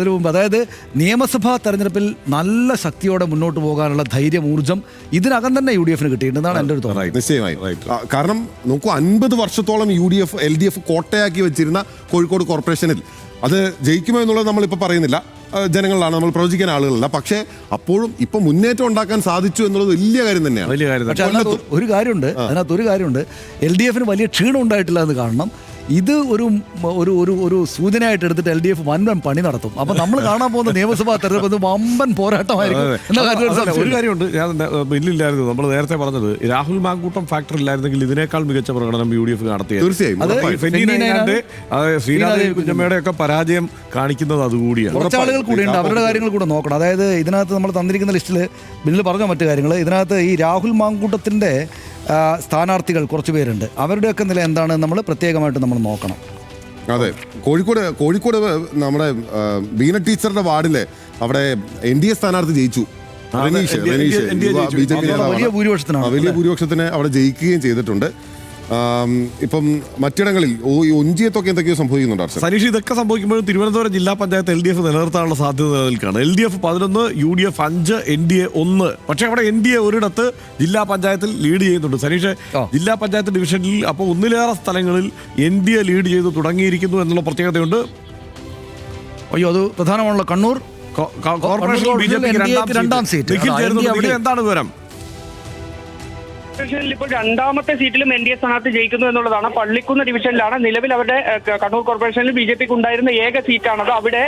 അതിനു മുമ്പ് അതായത് നിയമസഭാ തെരഞ്ഞെടുപ്പിൽ നല്ല ശക്തിയോടെ മുന്നോട്ട് പോകാനുള്ള ധൈര്യം, ഊർജ്ജം ഇതിനകം തന്നെ UDF കിട്ടിയിട്ടുണ്ടെന്നാണ് എൻ്റെ ഒരു തോന്നൽ. നിശ്ചയമായും. കാരണം നോക്കൂ, 50 വർഷത്തോളം UDF LDF കോട്ടയാക്കി വെച്ചിരുന്ന കോഴിക്കോട് കോർപ്പറേഷനിൽ അത് ജയിക്കുമോ എന്നുള്ളത് നമ്മളിപ്പോൾ പറയുന്നില്ല, ജനങ്ങളാണ്, നമ്മൾ പ്രവചിക്കാൻ ആളുകളല്ല. പക്ഷേ അപ്പോഴും ഇപ്പൊ മുന്നേറ്റം ഉണ്ടാക്കാൻ സാധിച്ചു എന്നുള്ളത് വലിയ കാര്യം തന്നെയാണ്. പക്ഷേ അതിനകത്ത് ഒരു കാര്യമുണ്ട്, LDF വലിയ ക്ഷീണം ഉണ്ടായിട്ടില്ല എന്ന് കാണണം. ഇത് ഒരു സൂചനയായിട്ട് എടുത്തിട്ട് LDF വൻപൻ പണി നടത്തും. അപ്പൊ നമ്മൾ കാണാൻ പോകുന്ന നിയമസഭാ തെരഞ്ഞെടുപ്പ് വമ്പൻ പോരാട്ടമായിരിക്കും. ഒരു കാര്യമുണ്ട്, ഞാൻ ബില്ലില്ലായിരുന്നു, നമ്മൾ നേരത്തെ പറഞ്ഞത് രാഹുൽ മാങ്കൂട്ടം ഫാക്ടർ ഇല്ലായിരുന്നെങ്കിൽ ഇതിനേക്കാൾ മികച്ച പ്രകടനം UDF നടത്തിയത്. തീർച്ചയായും. ശ്രീനാദേവി കുഞ്ഞമ്മയുടെ ഒക്കെ പരാജയം കാണിക്കുന്നത് അതുകൂടിയാണ്. കുറച്ച് ആളുകൾ കൂടിയുണ്ട്, അവരുടെ കാര്യങ്ങൾ കൂടെ നോക്കണം. അതായത് ഇതിനകത്ത് നമ്മൾ തന്നിരിക്കുന്ന ലിസ്റ്റിൽ ബില്ലിൽ പറഞ്ഞ മറ്റു കാര്യങ്ങൾ, ഇതിനകത്ത് ഈ രാഹുൽ മാങ്കൂട്ടത്തിന്റെ സ്ഥാനാർത്ഥികൾ കുറച്ച് പേരുണ്ട്. അവരുടെയൊക്കെ നില എന്താണ് നമ്മൾ പ്രത്യേകമായിട്ട് നമ്മൾ നോക്കണം. അതെ, കോഴിക്കോട് നമ്മുടെ ബീന ടീച്ചറുടെ വാർഡിലെ അവിടെ NDA സ്ഥാനാർത്ഥി ജയിച്ചു. വലിയ ഭൂരിപക്ഷത്തിന് അവിടെ ജയിക്കുകയും ചെയ്തിട്ടുണ്ട്. ഇപ്പം മറ്റിടങ്ങളിൽ ഒഞ്ചിയത്തൊക്കെ എന്തൊക്കെയോ സംഭവിക്കുന്നുണ്ട്. സനീഷ്, ഇതൊക്കെ സംഭവിക്കുമ്പോഴും തിരുവനന്തപുരം ജില്ലാ പഞ്ചായത്ത് LDF നിലനിർത്താനുള്ള സാധ്യത നിലനിൽക്കുകയാണ്. LDF 11, UDF 5, NDA 1. പക്ഷേ അവിടെ NDA ഒരിടത്ത് ജില്ലാ പഞ്ചായത്തിൽ ലീഡ് ചെയ്യുന്നുണ്ട്. സനീഷ്, ജില്ലാ പഞ്ചായത്ത് ഡിവിഷനിൽ അപ്പോൾ ഒന്നിലേറെ സ്ഥലങ്ങളിൽ NDA ലീഡ് ചെയ്ത് തുടങ്ങിയിരിക്കുന്നു എന്നുള്ള പ്രത്യേകതയുണ്ട്. അത് പ്രധാനമാണല്ലോ. കണ്ണൂർ കോർപ്പറേഷൻ BJP രണ്ടാം സീറ്റ്. എന്താണ് വിവരം? ഇപ്പോൾ രണ്ടാമത്തെ സീറ്റിലും NDA സ്ഥാനാർത്ഥി ജയിക്കുന്നു എന്നുള്ളതാണ്. പള്ളിക്കുന്ന് ഡിവിഷനിലാണ് നിലവിൽ അവരുടെ കണ്ണൂർ കോർപ്പറേഷനിൽ BJPക്ക് ഉണ്ടായിരുന്ന ഏക സീറ്റാണത്. അവിടെ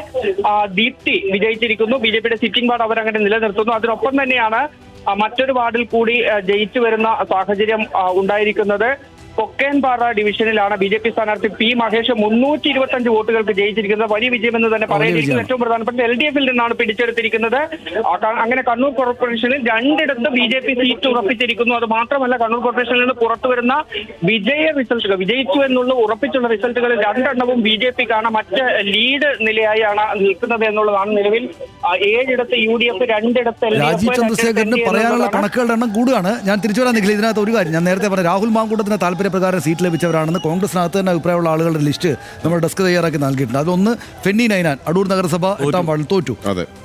ദീപ്തി വിജയിച്ചിരിക്കുന്നു. BJPയുടെ സിറ്റിംഗ് വാർഡ് അവരങ്ങനെ നിലനിർത്തുന്നു. അതിനൊപ്പം തന്നെയാണ് മറ്റൊരു വാർഡിൽ കൂടി ജയിച്ചു വരുന്ന സാഹചര്യം ഉണ്ടായിരിക്കുന്നത്. കൊക്കേൻപാറ ഡിവിഷനിലാണ് BJP സ്ഥാനാർത്ഥി P മഹേഷ് 325 വോട്ടുകൾക്ക് ജയിച്ചിരിക്കുന്നത്. വലിയ വിജയമെന്ന് തന്നെ പറയാനിരിക്കുന്നത്. ഏറ്റവും പ്രധാനപ്പെട്ട LDFിൽ നിന്നാണ് പിടിച്ചെടുത്തിരിക്കുന്നത്. അങ്ങനെ കണ്ണൂർ കോർപ്പറേഷനിൽ രണ്ടിടത്ത് BJP സീറ്റ് ഉറപ്പിച്ചിരിക്കുന്നു. അത് മാത്രമല്ല, കണ്ണൂർ കോർപ്പറേഷനിൽ നിന്ന് പുറത്തുവരുന്ന റിസൾട്ടുകൾ, വിജയിച്ചു എന്നുള്ള ഉറപ്പിച്ചുള്ള റിസൾട്ടുകളിൽ രണ്ടെണ്ണവും BJPക്കാണ്. മറ്റ് ലീഡ് നിലയായാണ് നിൽക്കുന്നത് എന്നുള്ളതാണ്. നിലവിൽ 7 ഇടത്ത് UDF, 2 ഇടത്ത് രാജീവ് ചന്ദ്രശേഖരന് പറയാനുള്ള കണക്കുകളുടെ എണ്ണം കൂടുകയാണ്. ഞാൻ തിരിച്ചു വരാൻ നിൽക്കില്ല. ഇതിനകത്ത് ഒരു കാര്യം ഞാൻ നേരത്തെ പറഞ്ഞു, രാഹുൽ മാങ്കൂട്ടത്തിന് പ്രകാരം സീറ്റ് ലഭിച്ചവരാണെന്ന് കോൺഗ്രസിനകത്ത് തന്നെ അഭിപ്രായമുള്ള ആളുകളുടെ ലിസ്റ്റ് നമ്മൾ ഡെസ്ക് തയ്യാറാക്കി നൽകിയിട്ടുണ്ട്. അതൊന്ന് ഫെന്നി നൈനാൻ, അടൂർ നഗരസഭ 8ാം വാർഡിൽ തോറ്റു.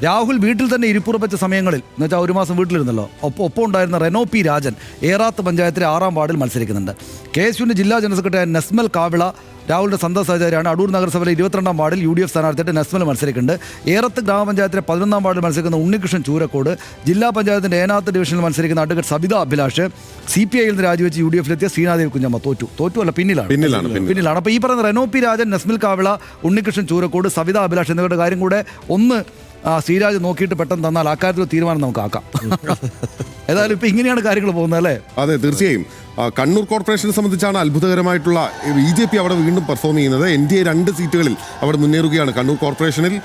രാഹുൽ വീട്ടിൽ തന്നെ ഇരിപ്പുറപ്പിച്ച സമയങ്ങളിൽ എന്ന് വെച്ചാൽ 1 മാസം വീട്ടിലിരുന്നല്ലോ. ഒപ്പം ഉണ്ടായിരുന്ന റെനോ P രാജൻ ഏറാത്ത് പഞ്ചായത്തിലെ 6ാം വാർഡിൽ മത്സരിക്കുന്നുണ്ട്. KSUവിന്റെ ജില്ലാ ജനറൽ സെക്രട്ടറി നെസ്മൽ കാവിള രാഹുലിന്റെ സ്വന്തം സഹചാരിയാണ്. അടൂർ നഗരസഭയിലെ 22ാം വാർഡിൽ UDF സ്ഥാനാർത്ഥിയായിട്ട് നെസ്മൽ മത്സരിക്കുന്നുണ്ട്. ഏറത്ത് ഗ്രാമപഞ്ചായത്തിലെ 11ാം വാർഡിൽ മത്സരിക്കുന്ന ഉണ്ണികൃഷ്ണൻ ചൂരക്കോട്, ജില്ലാ പഞ്ചായത്തിന്റെ ഏനാത്ത് ഡിവിഷനിൽ മത്സരിക്കുന്ന അഡ്വക്കേറ്റ് സബിത അഭിലാഷ്, CPIയിൽ നിന്ന് രാജിവെച്ച് UDFിലെത്തിയ ശ്രീനാദേവി കുഞ്ഞമ്മ തോറ്റുമല്ല പിന്നിലാണ്. അപ്പോൾ ഈ പറയുന്ന റെനോ P രാജൻ, നെസ്മൽ കാവിള, ഉണ്ണികൃഷ്ണൻ ചൂരക്കോട്, സബിത അഭിലാഷ് എന്നിവരുടെ കാര്യം കൂടെ ഒന്ന് ശ്രീരാജ് നോക്കിയിട്ട് പെട്ടെന്ന് തന്നാൽ അക്കാര്യത്തിൽ തീരുമാനം നമുക്ക് ആക്കാം. ഏതായാലും ഇപ്പൊ ഇങ്ങനെയാണ് കാര്യങ്ങൾ പോകുന്നത് അല്ലേ? അതെ, തീർച്ചയായും. കണ്ണൂർ കോർപ്പറേഷനെ സംബന്ധിച്ചാണ് അത്ഭുതകരമായിട്ടുള്ള BJP അവിടെ വീണ്ടും പെർഫോം ചെയ്യുന്നത്. NDA 2 സീറ്റുകളിൽ അവിടെ മുന്നേറുകയാണ്. കണ്ണൂർ കോർപ്പറേഷനിൽ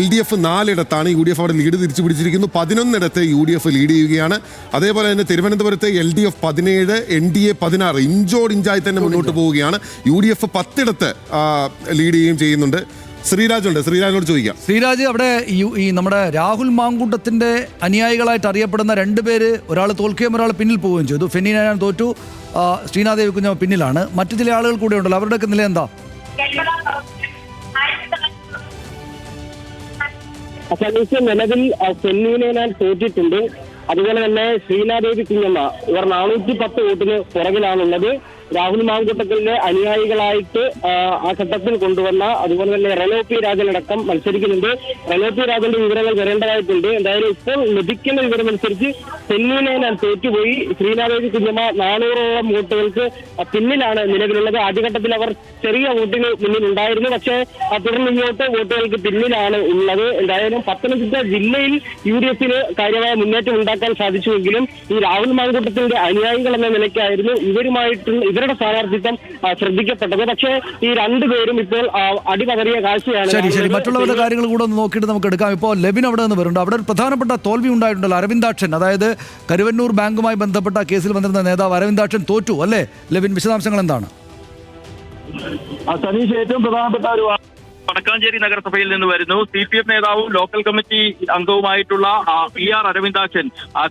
LDF 4 ഇടത്താണ്, UDF അവിടെ ലീഡ് തിരിച്ചു പിടിച്ചിരിക്കുന്നു. 11 ഇടത്ത് UDF ലീഡ് ചെയ്യുകയാണ്. അതേപോലെ തന്നെ തിരുവനന്തപുരത്ത് LDF 17, NDA 16 ഇഞ്ചോടിഞ്ചായി തന്നെ മുന്നോട്ട് പോവുകയാണ്. UDF 10 ഇടത്ത് ലീഡ് ചെയ്യുകയും ചെയ്യുന്നുണ്ട്. ശ്രീരാജിനോട് ചോദിക്കാം. ശ്രീരാജ്, അവിടെ ഈ നമ്മുടെ രാഹുൽ മാങ്കൂട്ടത്തിന്റെ അനുയായികളായിട്ട് അറിയപ്പെടുന്ന 2 പേര്, ഒരാൾ തോൽക്കുകയും ഒരാൾ പിന്നിൽ പോവുകയും ചെയ്തു. ഫെന്നി നൈനാൻ തോറ്റു, ശ്രീനാദേവി കുഞ്ഞമ്മ പിന്നിലാണ്. മറ്റു ചില ആളുകൾ കൂടെ ഉണ്ടല്ലോ, അവരുടെയൊക്കെ നില എന്താ? നിലവിൽ ഫെന്നി നൈനാൻ തോറ്റിട്ടുണ്ട്. അതുപോലെ തന്നെ ശ്രീനാദേവി കുഞ്ഞമ്മ ഇവർ 410 വോട്ടിന് പുറകിലാണുള്ളത്. രാഹുൽ മാങ്കൂട്ടത്തിന്റെ അനുയായികളായിട്ട് ആ ഘട്ടത്തിൽ കൊണ്ടുവന്ന അതുപോലെ തന്നെ റെനോ P രാജനടക്കം മത്സരിക്കുന്നുണ്ട്. റെനോ P രാജന്റെ വിവരങ്ങൾ വരേണ്ടതായിട്ടുണ്ട്. എന്തായാലും ഇപ്പോൾ ലഭിക്കുന്ന വിവരമനുസരിച്ച് ഫെന്നി നൈനാൻ തോറ്റുപോയി. ശ്രീനാദേവി കുഞ്ഞമ്മ 400ഓളം വോട്ടുകൾക്ക് പിന്നിലാണ് നിലവിലുള്ളത്. ആദ്യഘട്ടത്തിൽ അവർ ചെറിയ വോട്ടിന് മുന്നിലുണ്ടായിരുന്നു, പക്ഷേ തുടർന്ന് ഇങ്ങോട്ട് വോട്ടുകൾക്ക് പിന്നിലാണ് ഉള്ളത്. എന്തായാലും പത്തനംതിട്ട ജില്ലയിൽ UDFന് കാര്യമായ മുന്നേറ്റം ഉണ്ടാക്കാൻ സാധിച്ചുവെങ്കിലും ഈ രാഹുൽ മാങ്കൂട്ടത്തിന്റെ അനുയായികൾ എന്ന നിലയ്ക്കായിരുന്നു ഇവരുടെ സ്ഥാനാർത്ഥിത്വം ശ്രദ്ധിക്കപ്പെട്ടത്. പക്ഷേ ഈ 2 പേരും ഇപ്പോൾ അടിപതറിയ കാഴ്ചയാണ്. ശരി, മറ്റുള്ളവരുടെ കാര്യങ്ങൾ കൂടെ ഒന്ന് നോക്കിയിട്ട് നമുക്ക് എടുക്കാം. ഇപ്പോൾ ലെബിൻ അവിടെ നിന്ന് വരുന്നുണ്ട്. അവിടെ ഒരു പ്രധാനപ്പെട്ട തോൽവി ഉണ്ടായിട്ടുണ്ടല്ലോ. അരവിന്ദാക്ഷൻ, അതായത് കരുവന്നൂർ ബാങ്കുമായി ബന്ധപ്പെട്ട കേസിൽ വന്നിരുന്ന നേതാവ് അരവിന്ദാക്ഷൻ തോറ്റു അല്ലേ? ലെബിൻ, വിശദാംശങ്ങൾ എന്താണ്? സതീഷ്, ഏറ്റവും പ്രധാനപ്പെട്ട ഒരു വടക്കാഞ്ചേരി നഗരസഭയിൽ നിന്ന് വരുന്നു. CPM നേതാവും ലോക്കൽ കമ്മിറ്റി അംഗവുമായിട്ടുള്ള PR അരവിന്ദാക്ഷൻ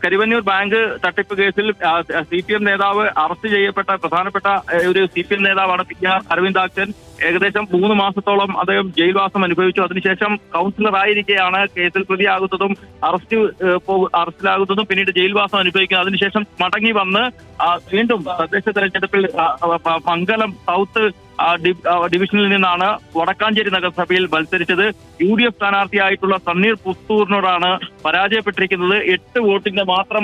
കരുവന്നൂർ ബാങ്ക് തട്ടിപ്പ് കേസിൽ CPM നേതാവ് അറസ്റ്റ് ചെയ്യപ്പെട്ട പ്രധാനപ്പെട്ട ഒരു CPM നേതാവാണ് PR അരവിന്ദാക്ഷൻ. ഏകദേശം 3 മാസത്തോളം അദ്ദേഹം ജയിൽവാസം അനുഭവിച്ചു. അതിനുശേഷം കൗൺസിലർ ആയിരിക്കെയാണ് കേസിൽ പ്രതിയാകുന്നതും അറസ്റ്റിലാകുന്നതും പിന്നീട് ജയിൽവാസം അനുഭവിക്കുന്നത്. അതിനുശേഷം മടങ്ങി വന്ന് വീണ്ടും തദ്ദേശ തെരഞ്ഞെടുപ്പിൽ മംഗലം സൗത്ത് ഡിവിഷനിൽ നിന്നാണ് വടക്കാഞ്ചേരി നഗരസഭയിൽ മത്സരിച്ചത്. UDF സ്ഥാനാർത്ഥിയായിട്ടുള്ള സണ്ണീർ പുത്തൂറിനോടാണ് പരാജയപ്പെട്ടിരിക്കുന്നത്. 8 വോട്ടിന്റെ മാത്രം